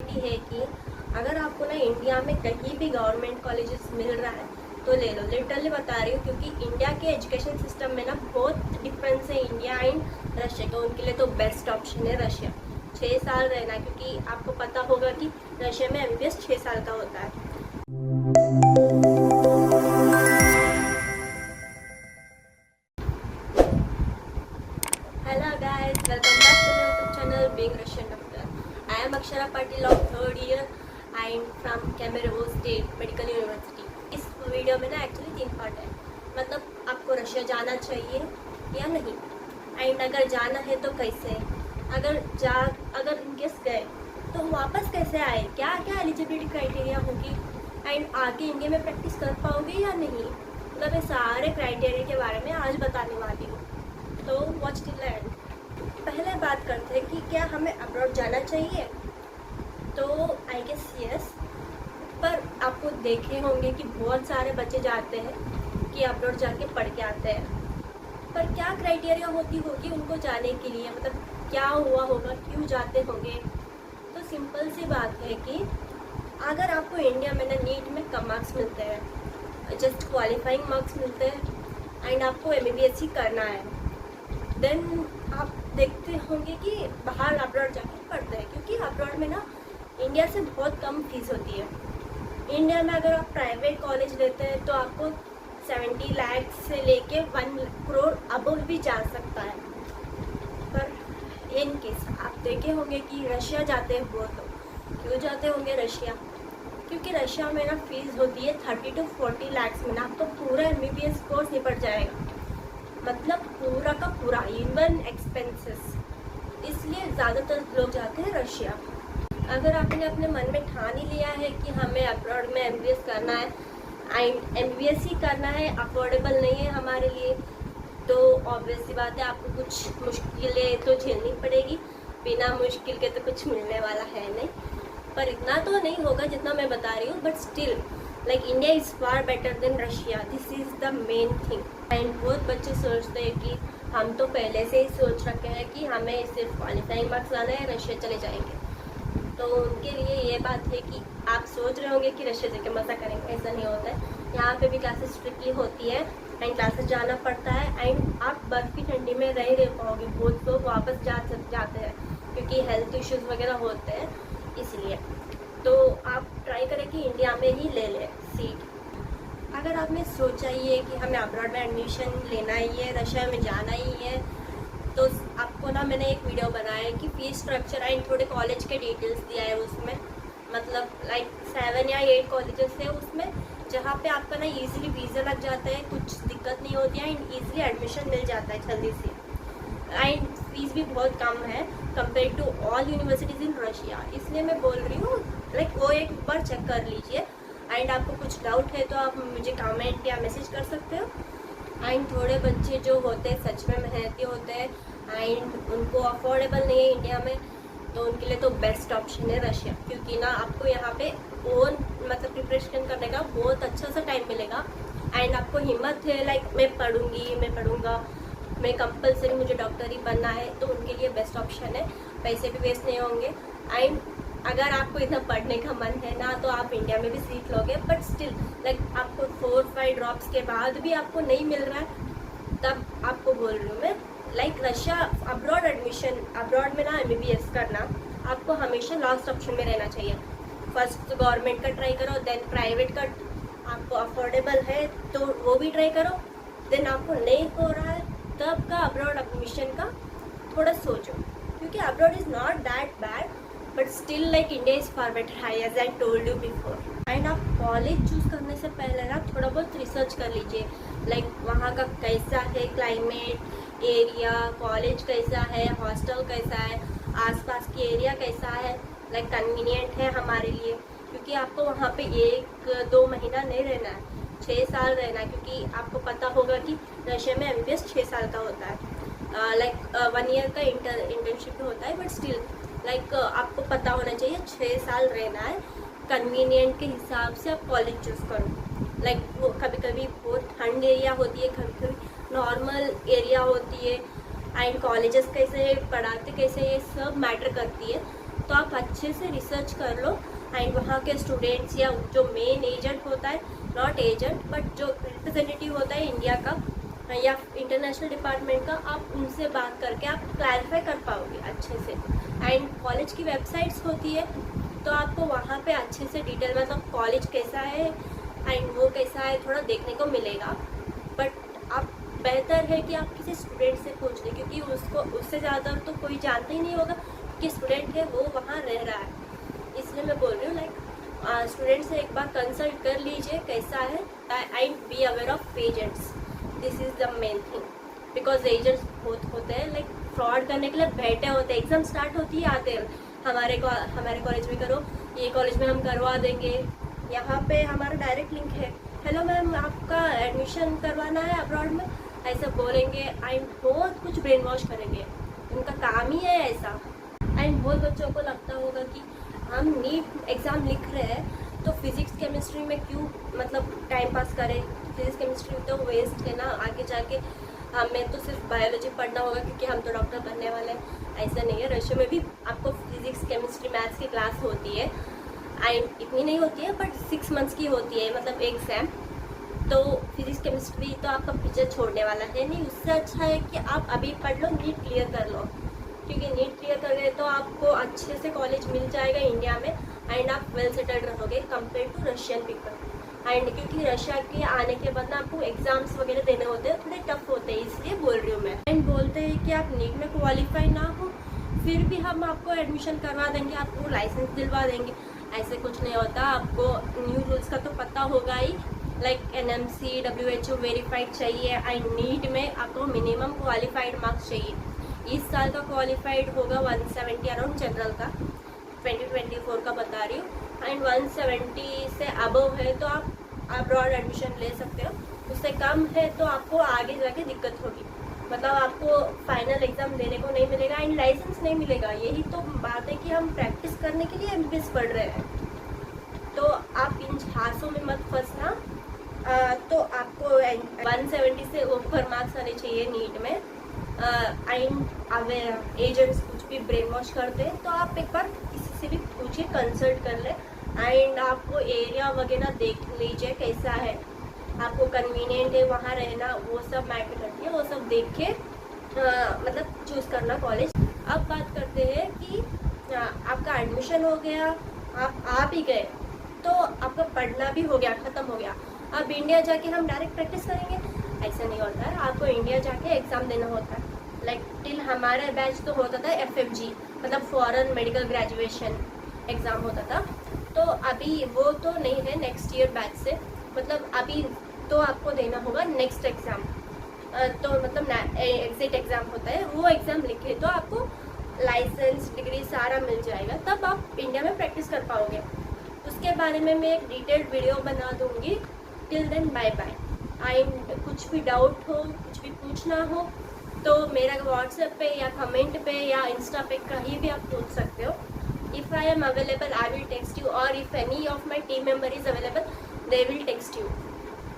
है कि अगर आपको ना इंडिया में कहीं भी गवर्नमेंट कॉलेजेस मिल रहा है तो ले लो। लिटरली बता रही हूँ, क्योंकि इंडिया के एजुकेशन सिस्टम में ना बहुत डिफरेंस है इंडिया एंड रशिया का। उनके लिए तो बेस्ट ऑप्शन है रशिया। 6 साल रहना, क्योंकि आपको पता होगा कि रशिया में MBBS 6 साल का होता है। Hello guys, welcome back to my YouTube channel Being Russian Doctor. I am Akshara Patil of 3rd year and from Kemerovo State Medical University. इस वीडियो में ना एक्चुअली 3 पार्ट है। मतलब आपको रशिया जाना चाहिए या नहीं, एंड अगर जाना है तो कैसे, अगर इनकेस गए तो वापस कैसे आए, क्या क्या एलिजिबिलिटी क्राइटेरिया होगी, एंड आगे इंडिया में प्रैक्टिस कर पाओगे या नहीं। मतलब ये सारे क्राइटेरिया के बारे में आज बताने वाली हूँ, तो वॉच टिल एंड। पहले बात करते हैं कि क्या हमें अब्रॉड जाना चाहिए। तो आई गेस यस, पर आपको देखे होंगे कि बहुत सारे बच्चे जाते हैं कि अब्रॉड जाके पढ़ के आते हैं, पर क्या क्राइटेरिया होती होगी उनको जाने के लिए, मतलब क्या हुआ होगा, क्यों जाते होंगे। तो सिंपल सी बात है कि अगर आपको इंडिया में ना नीट में कम मार्क्स मिलते हैं, जस्ट क्वालिफाइंग मार्क्स मिलते हैं, एंड आपको MBBS ही करना है, देन आप देखते होंगे कि बाहर अब्रॉड जाके पढ़ते हैं, क्योंकि अब्रॉड में ना इंडिया से बहुत कम फीस होती है। इंडिया में अगर आप प्राइवेट कॉलेज लेते हैं तो आपको 70 लाख से लेके 1 करोड़ अबव भी जा सकता है। पर इन केस आप देखे होंगे कि रशिया जाते हैं बहुत लोग। क्यों जाते होंगे रशिया? क्योंकि रशिया में ना फीस होती है 30 to 40 लाख में ना आपका पूरा MBBS कोर्स निपट जाएगा, मतलब पूरा का पूरा, इवन एक्सपेंसेस। इसलिए ज़्यादातर लोग जाते हैं रशिया। अगर आपने अपने मन में ठान ही लिया है कि हमें अब्रॉड में MBBS करना है एंड MBBS ही करना है, अफोर्डेबल नहीं है हमारे लिए, तो ऑब्वियस सी बात है आपको कुछ मुश्किलें तो झेलनी पड़ेगी। बिना मुश्किल के तो कुछ मिलने वाला है नहीं, पर इतना तो नहीं होगा जितना मैं बता रही हूँ, but still like India is far better than Russia, this is the main thing. And बहुत बच्चे सोचते हैं कि हम तो पहले से ही सोच रखे हैं कि हमें सिर्फ क्वालिफाइंग मार्क्स लाना है, रशिया चले जाएंगे। तो उनके लिए ये बात है कि आप सोच रहे होंगे कि रशिया जाके मज़ा करेंगे, ऐसा नहीं होता है। यहाँ पे भी क्लासेस स्ट्रिक्टली होती है एंड क्लासेस जाना पड़ता है, एंड आप बर्फ़ की ठंडी में नहीं रह पाओगे। बहुत लोग वापस जाते हैं क्योंकि हेल्थ इश्यूज़ वगैरह होते हैं, इसलिए। तो आप ट्राई करें कि इंडिया में ही ले लें सीट। अगर आपने सोचा ही है कि हमें अब्रॉड में एडमिशन लेना ही है, रशिया में जाना ही है, तो आपको ना मैंने एक वीडियो बनाया है कि फीस स्ट्रक्चर एंड थोड़े कॉलेज के डिटेल्स दिया है उसमें। मतलब लाइक 7 या 8 कॉलेजेस है उसमें, जहाँ पे आपका ना ईजिली वीज़ा लग जाता है, कुछ दिक्कत नहीं होती है, एंड ईजिली एडमिशन मिल जाता है जल्दी से। एंड फीस भी बहुत कम है compare to all universities in Russia. इसलिए मैं बोल रही हूँ लाइक वो एक बार चेक कर लीजिए, एंड आपको कुछ डाउट है तो आप मुझे कमेंट या मैसेज कर सकते हो। एंड थोड़े बच्चे जो होते हैं सच में मेहनती होते हैं एंड उनको अफोर्डेबल नहीं है इंडिया में, तो उनके लिए तो बेस्ट ऑप्शन है रशिया, क्योंकि ना आपको यहाँ पे ओन मतलब प्रिपरेशन करने का बहुत अच्छा सा टाइम मिलेगा, एंड आपको हिम्मत है लाइक मैं पढ़ूंगा, मैं कंपलसरी मुझे डॉक्टर ही बनना है, तो उनके लिए बेस्ट ऑप्शन है। पैसे भी वेस्ट नहीं होंगे, एंड अगर आपको इतना पढ़ने का मन है ना तो आप इंडिया में भी सीख लोगे, बट स्टिल लाइक आपको 4-5 ड्रॉप्स के बाद भी आपको नहीं मिल रहा है, तब आपको बोल रही हूँ मैं like Russia abroad admission, abroad में ना MBBS करना आपको हमेशा लास्ट ऑप्शन में रहना चाहिए। फर्स्ट गवर्नमेंट का ट्राई करो, देन प्राइवेट का, आपको अफोर्डेबल है तो वो भी ट्राई करो, देन आपको नहीं हो रहा है तब का अब्रॉड एडमिशन का थोड़ा सोचो, क्योंकि abroad is not that bad, but still like India is far better, as I told you before. And आप कॉलेज चूज़ करने से पहले ना थोड़ा बहुत रिसर्च कर लीजिए, लाइक वहाँ का कैसा है क्लाइमेट, एरिया, कॉलेज कैसा है, हॉस्टल कैसा है, आसपास की एरिया कैसा है, लाइक कन्वीनियंट है हमारे लिए, क्योंकि आपको वहाँ पे 1-2 महीना नहीं रहना है, 6 साल रहना है, क्योंकि आपको पता होगा कि रशिया में MBBS 6 साल का होता है। लाइक 1 ईयर का इंटर्नशिप होता है, बट स्टिल लाइक आपको पता होना चाहिए 6 साल रहना है। कन्वीनियंट के हिसाब से आप कॉलेज चूज़ करो। लाइक वो कभी कभी बहुत ठंड एरिया होती है, कभी कभी नॉर्मल एरिया होती है, एंड कॉलेजेस कैसे पढ़ाते कैसे, ये सब मैटर करती है। तो आप अच्छे से रिसर्च कर लो एंड वहाँ के स्टूडेंट्स या जो मेन एजेंट होता है, नॉट एजेंट बट जो रिप्रेजेंटेटिव होता है इंडिया का या इंटरनेशनल डिपार्टमेंट का, आप उनसे बात करके आप क्लैरिफाई कर पाओगे अच्छे से। एंड कॉलेज की वेबसाइट्स होती है तो आपको वहाँ पे अच्छे से डिटेल मतलब कॉलेज कैसा है एंड वो कैसा है थोड़ा देखने को मिलेगा। बट आप बेहतर है कि आप किसी स्टूडेंट से पूछ लें, क्योंकि उसको उससे ज़्यादा तो कोई जानता ही नहीं होगा कि स्टूडेंट है वो वहाँ रह रहा है। इसलिए मैं बोल रही हूँ लाइक स्टूडेंट से एक बार कंसल्ट कर लीजिए कैसा है and be aware of agents. This is the main thing, because agents बहुत होते हैं लाइक फ्रॉड करने के लिए बैठे होते हैं। एग्ज़ाम स्टार्ट होती ही आते हैं हमारे कॉलेज में करो, ये कॉलेज में हम करवा देंगे, यहाँ पे हमारा डायरेक्ट लिंक है, हेलो मैम आपका एडमिशन करवाना है अब्रॉड में, ऐसा बोलेंगे एंड बहुत कुछ ब्रेन वॉश करेंगे। उनका काम ही है ऐसा। एंड बहुत बच्चों को लगता होगा कि हम नीट एग्ज़ाम लिख रहे हैं तो फिज़िक्स केमिस्ट्री में क्यों मतलब टाइम पास करें, फिज़िक्स केमिस्ट्री तो वेस्ट है ना, आगे जाके हमें तो सिर्फ बायोलॉजी पढ़ना होगा क्योंकि हम तो डॉक्टर बनने वाले हैं। ऐसा नहीं है, रशिया में भी आपको फिज़िक्स केमिस्ट्री मैथ्स की क्लास होती है एंड इतनी नहीं होती है बट 6 मंथ्स की होती है मतलब एक सेम। तो फिज़िक्स केमिस्ट्री तो आपका पीछे छोड़ने वाला है नहीं, उससे अच्छा है कि आप अभी पढ़ लो, नीट क्लियर कर लो, क्योंकि नीट क्लियर कर गए तो आपको अच्छे से कॉलेज मिल जाएगा इंडिया में एंड आप वेल सेटल्ड रहोगे compare to Russian people. And क्योंकि रशिया के आने के बाद ना आपको एग्जाम्स वगैरह देने होते हैं, थोड़े टफ होते हैं, इसलिए बोल रही हूँ मैं। एंड बोलते हैं कि आप नीट में क्वालिफाई ना हो फिर भी हम आपको एडमिशन करवा देंगे, आपको लाइसेंस दिलवा देंगे, ऐसे कुछ नहीं होता। आपको न्यू रूल्स का तो पता होगा ही, लाइक NMC WHO वेरीफाइड चाहिए एंड नीट में आपको मिनिमम क्वालिफाइड मार्क्स चाहिए। इस साल का क्वालिफाइड होगा 170 अराउंड जनरल का, 2024 का बता रही हूँ, एंड 170 से अबव है तो आप अब्रॉड एडमिशन ले सकते हो, उससे कम है तो आपको आगे जाके दिक्कत होगी, मतलब आपको फाइनल एग्ज़ाम देने को नहीं मिलेगा एंड लाइसेंस नहीं मिलेगा। यही तो बात है कि हम प्रैक्टिस करने के लिए MBBS पढ़ रहे हैं, तो आप इन झांसों में मत फंसना। तो आपको 170 से ऊपर मार्क्स आने चाहिए नीट में। एंड अगर एजेंट्स कुछ भी ब्रेन वॉश करते हैं तो आप एक बार किसी से भी पूछिए, कंसल्ट कर ले एंड आपको एरिया वगैरह देख लीजिए कैसा है, आपको कन्वीनियंट है वहाँ रहना, वो सब मैटर करती है, वो सब देख के मतलब चूज़ करना कॉलेज। अब बात करते हैं कि आपका एडमिशन हो गया, आप ही गए तो आपका पढ़ना भी हो गया, ख़त्म हो गया। अब इंडिया जाके हम डायरेक्ट प्रैक्टिस करेंगे, ऐसा नहीं होता है। आपको इंडिया जाके एग्ज़ाम देना होता है। लाइक टिल हमारा बैच तो होता था FFG, मतलब फॉरेन मेडिकल ग्रेजुएशन एग्ज़ाम होता था, तो अभी वो तो नहीं है नेक्स्ट ईयर बैच से, मतलब अभी तो आपको देना होगा नेक्स्ट एग्ज़ाम। तो मतलब एग्जिट एग्ज़ाम होता है, वो एग्ज़ाम लिखे तो आपको लाइसेंस डिग्री सारा मिल जाएगा, तब आप इंडिया में प्रैक्टिस कर पाओगे। उसके बारे में मैं एक डिटेल्ड वीडियो बना दूँगी। Till then bye bye. And कुछ भी डाउट हो, कुछ भी पूछना हो तो मेरा व्हाट्सएप पे या कमेंट पे या इंस्टा पे कहीं भी आप पूछ सकते हो। If I am available I will text you, और if any of my team member is available they will text you.